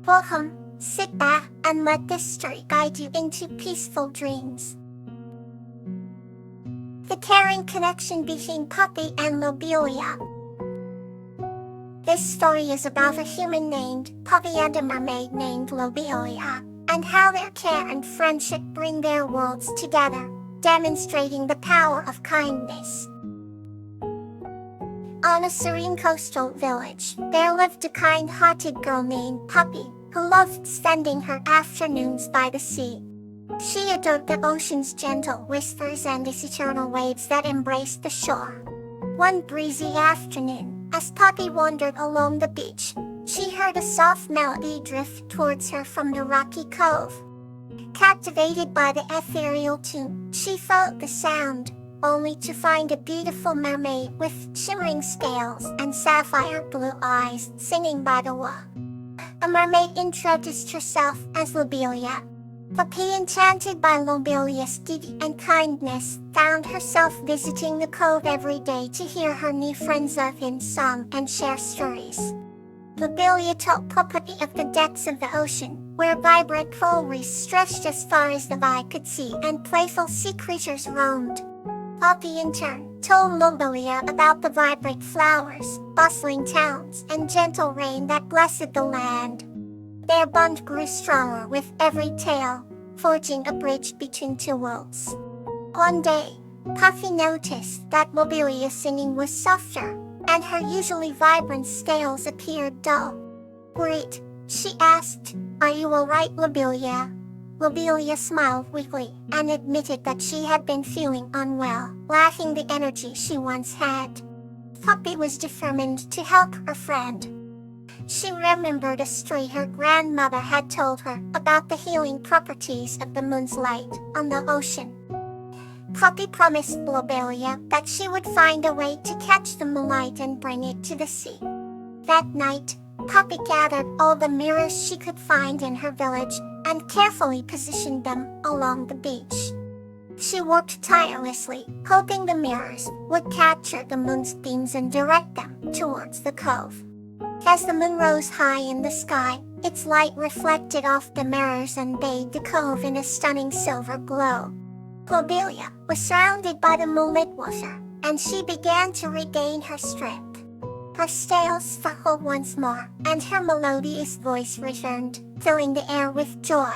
Welcome, sit back, and let this story guide you into peaceful dreams. The caring connection between Poppy and Lobelia. This story is about a human named Poppy and a mermaid named Lobelia, and how their care and friendship bring their worlds together, demonstrating the power of kindness. On a serene coastal village, there lived a kind-hearted girl named Poppy, who loved spending her afternoons by the sea. She adored the ocean's gentle whispers and its eternal waves that embraced the shore. One breezy afternoon, as Poppy wandered along the beach, she heard a soft melody drift towards her from the rocky cove. Captivated by the ethereal tune, she followed the sound, only to find a beautiful mermaid with shimmering scales and sapphire blue eyes singing by the way. A mermaid introduced herself as Lobelia. Poppy, enchanted by Lobelia's beauty and kindness, found herself visiting the cove every day to hear her new friends laugh in song and share stories. Lobelia told Poppy of the depths of the ocean, where vibrant coral reefs stretched as far as the eye could see and playful sea creatures roamed. Poppy in turn told Lobelia about the vibrant flowers, bustling towns, and gentle rain that blessed the land. Their bond grew stronger with every tale, forging a bridge between two worlds. One day, Poppy noticed that Lobelia's singing was softer, and her usually vibrant scales appeared dull. "Worried?" she asked. "Are you all right, Lobelia?" Lobelia smiled weakly and admitted that she had been feeling unwell, lacking the energy she once had. Poppy was determined to help her friend. She remembered a story her grandmother had told her about the healing properties of the moon's light on the ocean. Poppy promised Lobelia that she would find a way to catch the moonlight and bring it to the sea. That night, Poppy gathered all the mirrors she could find in her village and carefully positioned them along the beach. She worked tirelessly, hoping the mirrors would capture the moon's beams and direct them towards the cove. As the moon rose high in the sky, its light reflected off the mirrors and bathed the cove in a stunning silver glow. Lobelia was surrounded by the moonlit water, and she began to regain her strength. Her scales sparkled once more, and her melodious voice returned, filling the air with joy.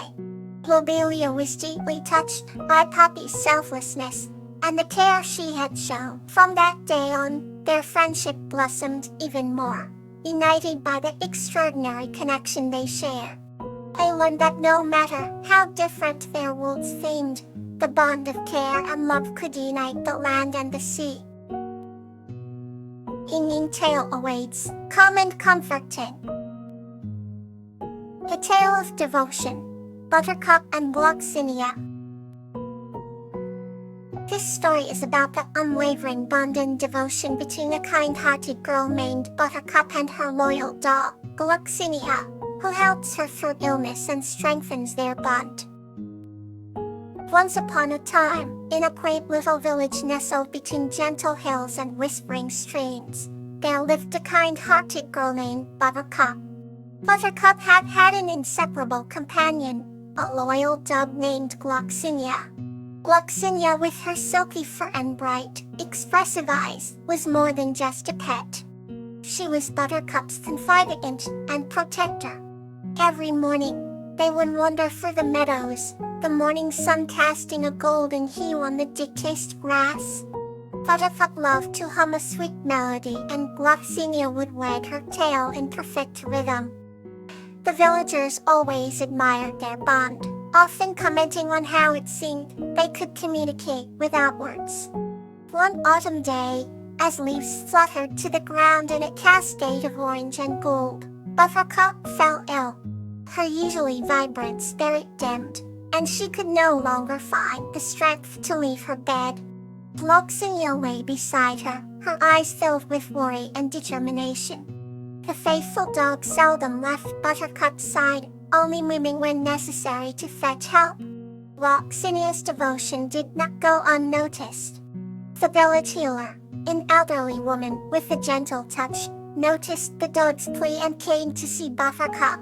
Lobelia was deeply touched by Poppy's selflessness and the care she had shown. From that day on, their friendship blossomed even more, united by the extraordinary connection they shared. They learned that no matter how different their worlds seemed, the bond of care and love could unite the land and the sea. Singing tale awaits, calm and comforting. A Tale of Devotion, Buttercup and Gloxinia. This story is about the unwavering bond and devotion between a kind-hearted girl named Buttercup and her loyal doll, Gloxinia, who helps her through illness and strengthens their bond. Once upon a time, in a quaint little village nestled between gentle hills and whispering streams, there lived a kind-hearted girl named Buttercup. Buttercup had an inseparable companion, a loyal dove named Gloxinia. Gloxinia, with her silky fur and bright, expressive eyes, was more than just a pet. She was Buttercup's confidant and protector. Every morning, they would wander through the meadows, the morning sun casting a golden hue on the decayed grass. Buttercup loved to hum a sweet melody, and Gloxinia would wag her tail in perfect rhythm. The villagers always admired their bond, often commenting on how it seemed they could communicate without words. One autumn day, as leaves fluttered to the ground in a cascade of orange and gold, Buttercup fell ill. Her usually vibrant spirit dimmed, and she could no longer find the strength to leave her bed. Gloxinia lay beside her, her eyes filled with worry and determination. The faithful dog seldom left Buttercup's side, only moving when necessary to fetch help. Gloxinia's devotion did not go unnoticed. The village healer, an elderly woman with a gentle touch, noticed the dog's plea and came to see Buttercup.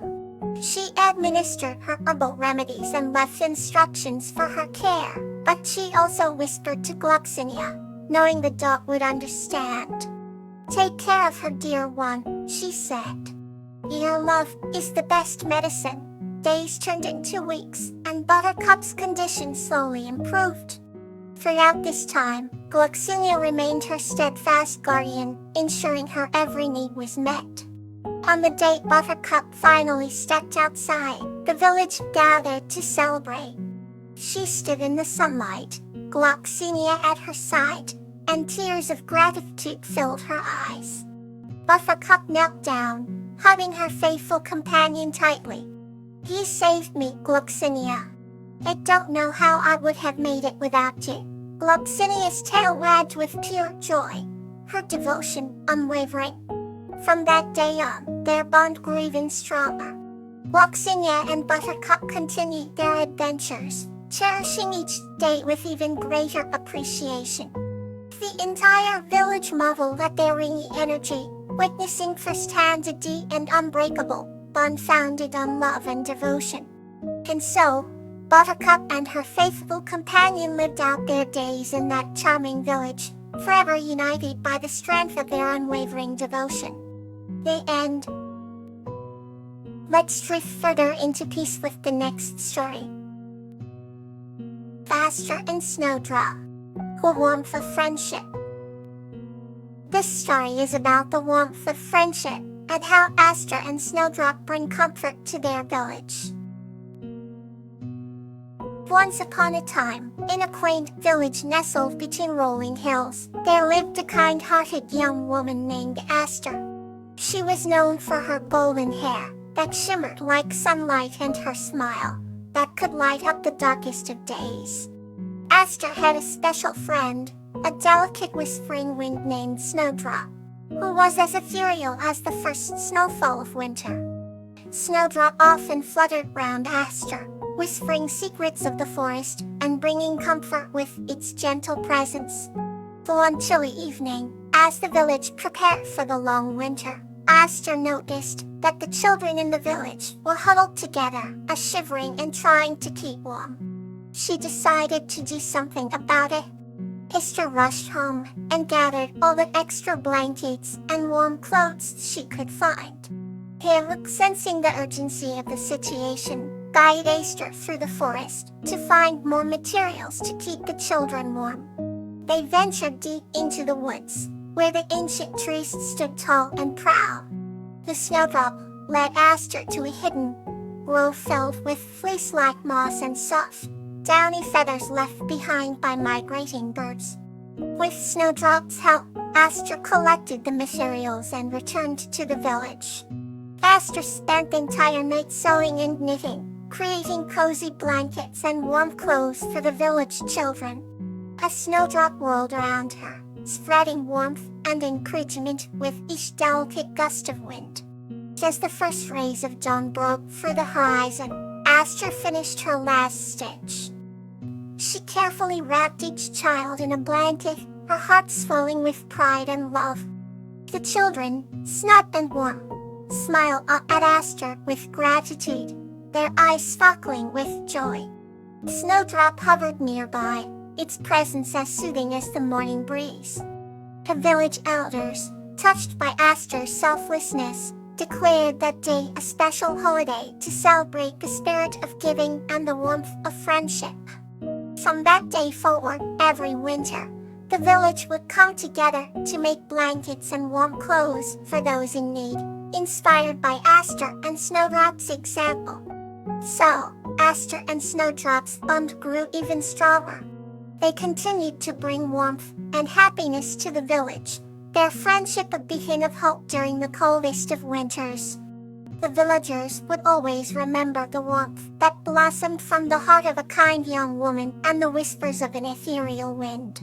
She administered her herbal remedies and left instructions for her care, but she also whispered to Gloxinia, knowing the dog would understand. "Take care of her, dear one," she said. "Your love is the best medicine." Days turned into weeks, and Buttercup's condition slowly improved. Throughout this time, Gloxinia remained her steadfast guardian, ensuring her every need was met. On the day Buttercup finally stepped outside, the village gathered to celebrate. She stood in the sunlight, Gloxinia at her side, and tears of gratitude filled her eyes. Buttercup knelt down, hugging her faithful companion tightly. "You saved me, Gloxinia. I don't know how I would have made it without you." Gloxinia's tail wagged with pure joy, her devotion unwavering. From that day on, their bond grew even stronger. Gloxinia and Buttercup continued their adventures, cherishing each day with even greater appreciation. The entire village marveled at their rainy energy, witnessing firsthand a deep and unbreakable bond founded on love and devotion. And so, Buttercup and her faithful companion lived out their days in that charming village, forever united by the strength of their unwavering devotion. The end. Let's drift further into peace with the next story. Aster and Snowdrop, the warmth of friendship. This story is about the warmth of friendship and how Aster and Snowdrop bring comfort to their village. Once upon a time, in a quaint village nestled between rolling hills, there lived a kind-hearted young woman named Aster. She was known for her golden hair that shimmered like sunlight and her smile that could light up the darkest of days. Aster had a special friend, a delicate whispering wind named Snowdrop, who was as ethereal as the first snowfall of winter. Snowdrop often fluttered round Aster, whispering secrets of the forest and bringing comfort with its gentle presence. One chilly evening, as the village prepared for the long winter, Aster noticed that the children in the village were huddled together, shivering and trying to keep warm. She decided to do something about it. Aster rushed home and gathered all the extra blankets and warm clothes she could find. Herrick, sensing the urgency of the situation, guided Aster through the forest to find more materials to keep the children warm. They ventured deep into the woods, where the ancient trees stood tall and proud. The Snowdrop led Aster to a hidden grove filled with fleece-like moss and soft, downy feathers left behind by migrating birds. With Snowdrop's help, Aster collected the materials and returned to the village. Aster spent the entire night sewing and knitting, creating cozy blankets and warm clothes for the village children. A snowdrop whirled around her, spreading warmth and encouragement with each delicate gust of wind. As the first rays of dawn broke through the horizon, Aster finished her last stitch. She carefully wrapped each child in a blanket, her heart swelling with pride and love. The children, snug and warm, smiled up at Aster with gratitude, their eyes sparkling with joy. Snowdrop hovered nearby, its presence as soothing as the morning breeze. The village elders, touched by Aster's selflessness, declared that day a special holiday to celebrate the spirit of giving and the warmth of friendship. From that day forward, every winter, the village would come together to make blankets and warm clothes for those in need, inspired by Aster and Snowdrop's example. So, Aster and Snowdrop's bond grew even stronger. They continued to bring warmth and happiness to the village, their friendship a beacon of hope during the coldest of winters. The villagers would always remember the warmth that blossomed from the heart of a kind young woman and the whispers of an ethereal wind.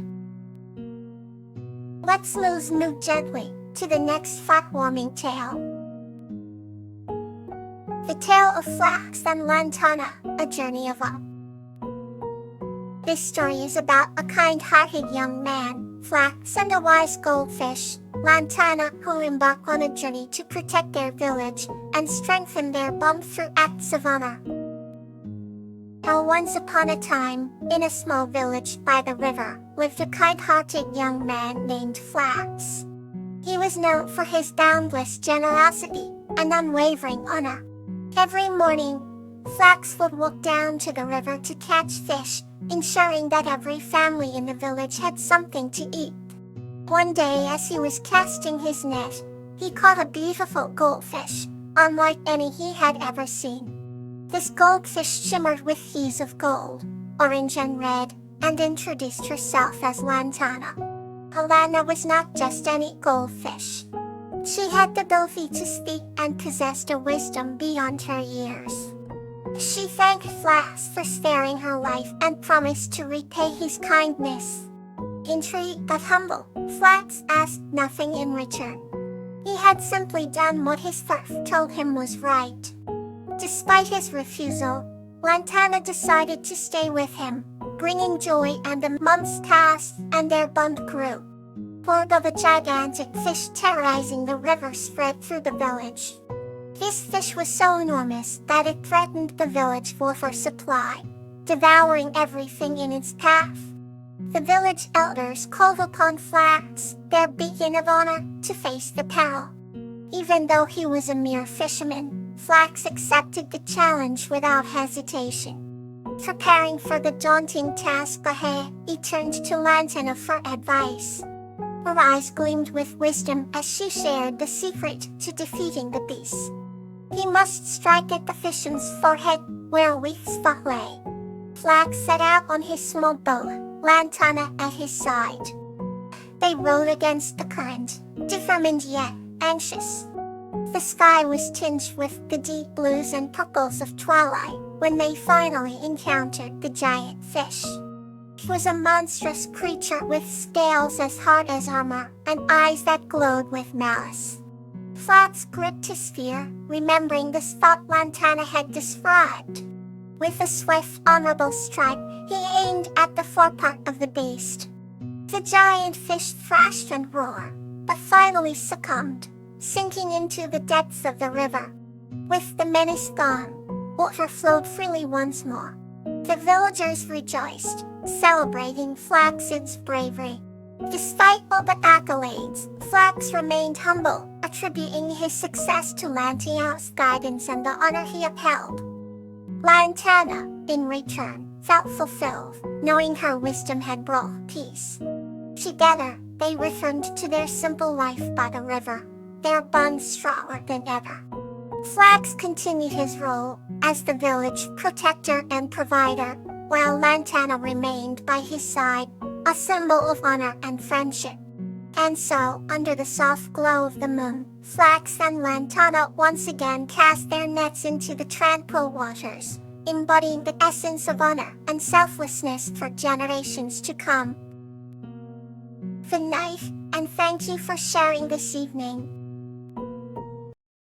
Let's move gently to the next heartwarming tale. The Tale of Flax and Lantana, A Journey of Up. This story is about a kind-hearted young man, Flax, and a wise goldfish, Lantana, who embark on a journey to protect their village and strengthen their bond through acts of honor. Once upon a time, in a small village by the river, lived a kind-hearted young man named Flax. He was known for his boundless generosity and unwavering honor. Every morning, Flax would walk down to the river to catch fish, ensuring that every family in the village had something to eat. One day, as he was casting his net, he caught a beautiful goldfish, unlike any he had ever seen. This goldfish shimmered with hues of gold, orange and red, and introduced herself as Lantana. Alana was not just any goldfish. She had the ability to speak and possessed a wisdom beyond her years. She thanked Flax for sparing her life and promised to repay his kindness. Intrigued but humble, Flax asked nothing in return. He had simply done what his heart told him was right. Despite his refusal, Lantana decided to stay with him, bringing joy, and the months passed and their bond grew. Word of a gigantic fish terrorizing the river spread through the village. This fish was so enormous that it threatened the village water supply, devouring everything in its path. The village elders called upon Flax, their beacon of honor, to face the peril. Even though he was a mere fisherman, Flax accepted the challenge without hesitation. Preparing for the daunting task ahead, he turned to Lantana for advice. Her eyes gleamed with wisdom as she shared the secret to defeating the beast. He must strike at the fisherman's forehead, where a weak spot lay. Flax set out on his small boat, Lantana at his side. They rowed against the current, determined yet anxious. The sky was tinged with the deep blues and purples of twilight when they finally encountered the giant fish. It was a monstrous creature with scales as hard as armor and eyes that glowed with malice. Flax gripped his spear, remembering the spot Lantana had described. With a swift, honorable strike, he aimed at the forepart of the beast. The giant fish thrashed and roared, but finally succumbed, sinking into the depths of the river. With the menace gone, water flowed freely once more. The villagers rejoiced, celebrating Flax's bravery. Despite all the accolades, Flax remained humble, attributing his success to Lantana's guidance and the honor he upheld. Lantana, in return, felt fulfilled, knowing her wisdom had brought peace. Together, they returned to their simple life by the river, their bond stronger than ever. Flax continued his role as the village protector and provider, while Lantana remained by his side, a symbol of honor and friendship. And so, under the soft glow of the moon, Flax and Lantana once again cast their nets into the tranquil waters, embodying the essence of honor and selflessness for generations to come. Good night, and thank you for sharing this evening.